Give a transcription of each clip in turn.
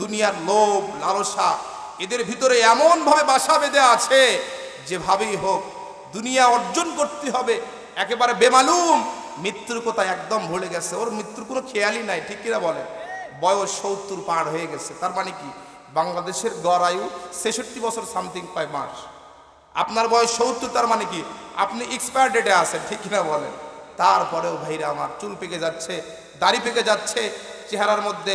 দুনিয়ার লোভ লালসা এদের ভিতরে এমন ভাবে বাসা বেঁধে আছে, যেভাবেই হোক দুনিয়া অর্জন করতে হবে। একেবারে বেমালুম, মৃত্যুর কথা একদম ভুলে গেছে, ওর মৃত্যুর কোনো খেয়ালই নাই, ঠিক কিনা বলে? বয়স 70 পার হয়ে গেছে, তার মানে কি বাংলাদেশের গড় আয়ু 66 বছর সামথিং 5 মাস। আপনার বয়স 70, তার মানে কি আপনি এক্সপায়ার ডেটে আছেন, ঠিক কিনা বলেন? তারপরেও ভাইরা আমার চুল পেকে যাচ্ছে, দাড়ি পেকে যাচ্ছে, চেহারার মধ্যে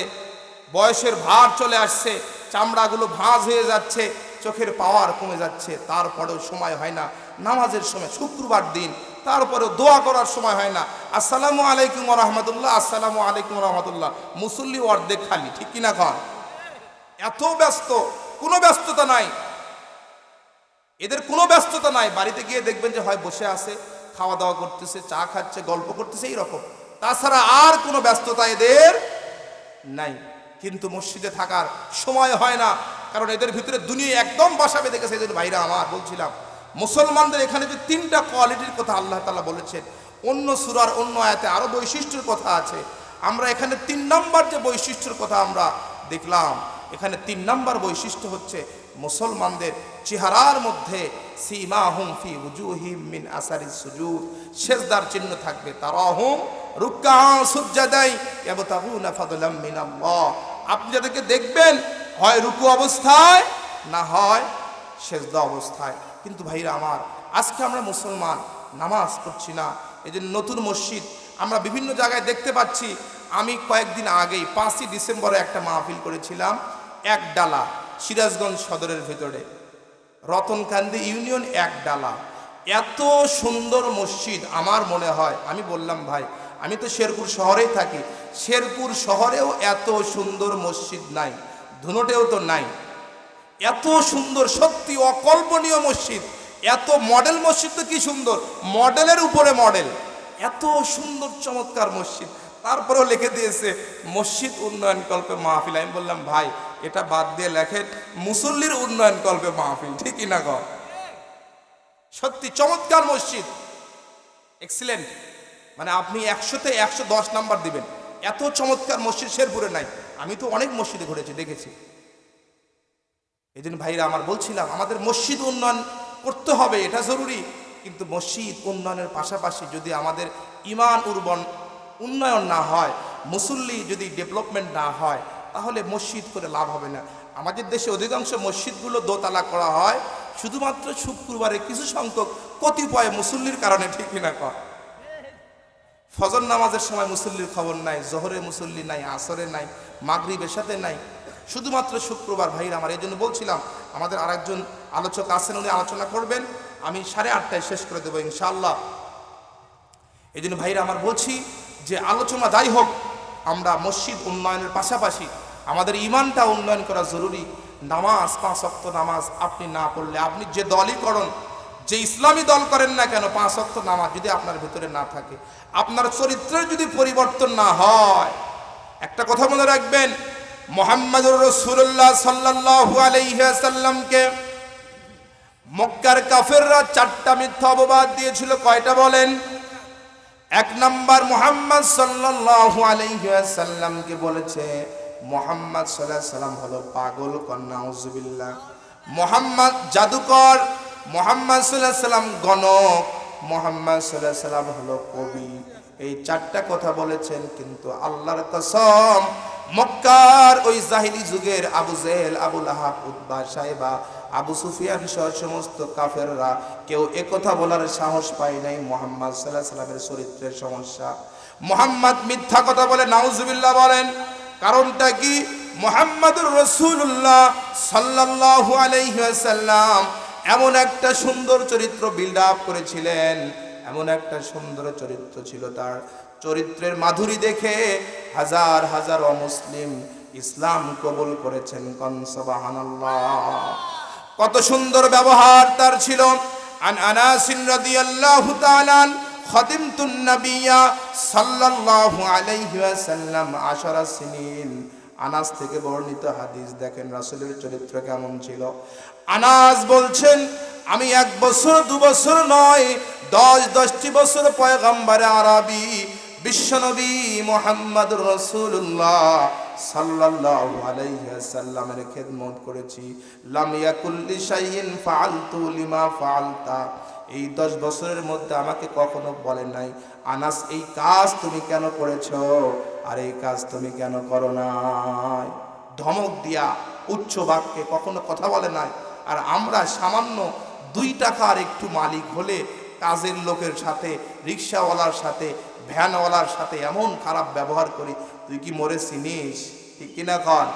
বয়সের ভার চলে আসছে, চামড়াগুলো ভাঁজ হয়ে যাচ্ছে, চোখের পাওয়ার কমে যাচ্ছে, তারপরেও সময় হয় না নামাজের সময়, শুক্রবার দিন, তারপরেও দোয়া করার সময় হয় না। আসসালামু আলাইকুম ওয়া রাহমাতুল্লাহ, আসসালামু আলাইকুম ওয়া রাহমাতুল্লাহ, মুসল্লি অর্ধেক খালি, ঠিক কিনা কন? এত ব্যস্ত, কোনো ব্যস্ততা নাই এদের, কোনো ব্যস্ততা নাই। বাড়িতে গিয়ে দেখবেন যে হয় বসে আছে, খাওয়া দাওয়া করতেছে, চা খাচ্ছে, গল্প করতেছে, এইরকম, তাছাড়া আর কোনো ব্যস্ততা এদের নাই। কিন্তু মসজিদে থাকার সময় হয় না, কারণ এদের ভিতরে দুনিয়া একদম বাসা বেঁধে গেছে। এদের ভাইরা আমার বলছিলাম, মুসলমানদের এখানে যে 3টা কোয়ালিটির কথা আল্লাহ তাআলা বলেছেন, অন্য সূরার অন্য আয়াতে আরো বৈশিষ্ট্যের কথা আছে। আমরা এখানে 3 নম্বর যে বৈশিষ্ট্যের কথা আমরা দেখলাম, এখানে 3 নম্বর বৈশিষ্ট্য হচ্ছে মুসলমানদের চেহারার মধ্যে সীমাহুম ফি উজুহিম মিন আসারিস সুজুদ, সিজদার চিহ্ন থাকবে, তারাহুম রুকআন সুজদাই ইয়াবতাগুনা ফাদলাম মিনাল্লাহ। আপনি যাদেরকে দেখবেন হয় রুকু অবস্থায়, না হয় সিজদা অবস্থায়। কিন্তু ভাইরা আমার, আজকে আমরা মুসলমান নামাজ পড়ছি না, এই যে নতুন মসজিদ আমরা বিভিন্ন জায়গায় দেখতে পাচ্ছি। আমি কয়েকদিন আগেই 5ই ডিসেম্বরে একটা মাহফিল করেছিলাম একডালা, সিরাজগঞ্জ সদরের ভিতরে, রতনকান্দি ইউনিয়ন একডালা। এত সুন্দর মসজিদ, আমার মনে হয়, আমি বললাম ভাই, আমি তো শেরপুর শহরেই থাকি, শেরপুর শহরেও এত সুন্দর মসজিদ নাই, ধুনটেও তো নাই। এত সুন্দর, সত্যি অকল্পনীয় মসজিদ, এত মডেল মসজিদ, তো কি সুন্দর, মডেলের উপরে মডেল, এত সুন্দর চমৎকার মসজিদ। তারপরেও লিখে দিয়েছে মসজিদ উন্নয়ন কল্পে মাহফিল। আমি বললাম ভাই, এটা বাদ দিয়ে লেখেন মুসল্লির উন্নয়ন কল্পে মাহফিল, ঠিকই না গো? সত্যি চমৎকার মসজিদ, এক্সিলেন্ট, মানে আপনি 100তে 110 নাম্বার দিবেন, এত চমৎকার মসজিদ শেরপুরে নাই। আমি তো অনেক মসজিদে ঘুরেছি, দেখেছি। এই জন্য ভাইরা আমার বলছিলাম, আমাদের মসজিদ উন্নয়ন করতে হবে, এটা জরুরি। কিন্তু মসজিদ উন্নয়নের পাশাপাশি যদি আমাদের ঈমান উন্নয়ন না হয়, মুসল্লি যদি ডেভেলপমেন্ট না হয়, তাহলে মসজিদ করে লাভ হবে না। আমাদের দেশে অধিকাংশ মসজিদগুলো দোতলা করা হয় শুধুমাত্র শুক্রবারে কিছু সংখ্যক কতিপয় মুসল্লির কারণে, ঠিক না কর? ফজর নামাজের সময় মুসল্লির খবর নাই, জোহরে মুসল্লি নাই, আসরে নাই, মাগরিব এশাতে নাই, শুধুমাত্র শুক্রবার। ভাইরা আমার, এই জন্য বলছিলাম, আমাদের আরেকজন আলোচক আছেন, উনি আলোচনা করবেন, আমি 8:30টায় শেষ করে দেবো ইনশাআল্লাহ। এই জন্য ভাইরা আমার বলছি যে আলোচনা যাই হোক, আমরা মসজিদ উন্নয়নের পাশাপাশি আমাদের ঈমানটা উন্নয়ন করা জরুরি। নামাজ, 5 ওয়াক্ত নামাজ আপনি না পড়লে, আপনি যে দলই করুন, যে ইসলামী দল করেন না কেন, 5 ওয়াক্ত নামাজ যদি আপনার ভিতরে না থাকে, আপনার চরিত্রের যদি পরিবর্তন না হয়, একটা কথা মনে রাখবেন, মুহাম্মদুর রাসূলুল্লাহ সাল্লাল্লাহু আলাইহি ওয়াসাল্লামকে মক্কার কাফেররা 4টা মিথ্যা অপবাদ দিয়েছিল। কয়টা বলেন? 1 নাম্বার, মুহাম্মদ সাল্লাল্লাহু আলাইহি ওয়াসাল্লামকে বলেছে মুহাম্মদ সাল্লাল্লাহু আলাইহি ওয়াসাল্লাম হলো পাগল, নাউজুবিল্লাহ। মুহাম্মদ জাদুকর, মুহাম্মদ সাল্লাল্লাহু আলাইহি ওয়াসাল্লাম গণক, মুহাম্মদ সাল্লাল্লাহু আলাইহি ওয়াসাল্লাম হলো কবি। এই 4টা কথা বলেছেন। কিন্তু আল্লাহর কসম, মক্কার ওই জাহিলি যুগের আবু জেহেল, আবু লাহাব, উতবা, সাইবা, আবু সুফিয়ান সহ সমস্ত কাফেররা কেউ একথা বলার সাহস পায় নাই মুহাম্মদ সাল্লাল্লাহু আলাইহি ওয়াসাল্লামের চরিত্রের সমস্যা। মুহাম্মদ মিথ্যা কথা বলে, নাউজুবিল্লাহ বলেন। কারণটা কি? মুহাম্মদুর রাসূলুল্লাহ সাল্লাল্লাহু আলাইহি ওয়াসাল্লাম এমন একটা সুন্দর চরিত্র বিল্ড আপ করেছিলেন, এমন একটা সুন্দর চরিত্র ছিল তার। চরিত্রের মাধুরী দেখে হাজার হাজার অমুসলিম ইসলাম কবুল করেছেন। কোন সুবহানাল্লাহ! কত সুন্দর ব্যবহার তার ছিল। আন আনাস রাদিয়াল্লাহু তাআলা খাদিমতুন নবিয়্যা সাল্লাল্লাহু আলাইহি ওয়াসাল্লাম 10 সিনিন। আনাস থেকে বর্ণিত হাদিস, দেখেন রাসূলের চরিত্র কেমন ছিল। আনাস বলছেন, আমি 1 বছর 2 বছর নয়, 10-10টি বছর পয়গম্বরে আরবি বিশ্বনবী মুহাম্মদুর রাসূলুল্লাহ সাল্লাল্লাহু আলাইহি ওয়াসাল্লামের খেদমত করেছি। লাম ইয়াকুল্লি শাইইন ফাআলতু লিমা ফাআলতা, এই 10 বছরের মধ্যে আমাকে কখনো বলেন নাই, আনাস এই কাজ তুমি কেন করেছো আর এই কাজ তুমি কেন করো নাই। ধমক দিয়া উচ্চ বাক্যে কখনো কথা বলে নাই। আর আমরা সামান্য 2 টাকার একটু মালিক হলে কাজের লোকের সাথে, রিক্সাওয়ালার সাথে, ভ্যানওয়ালার সাথে এমন খারাপ ব্যবহার করি, তুই কি মোরে চিনিস? ঠিক কিনা কর?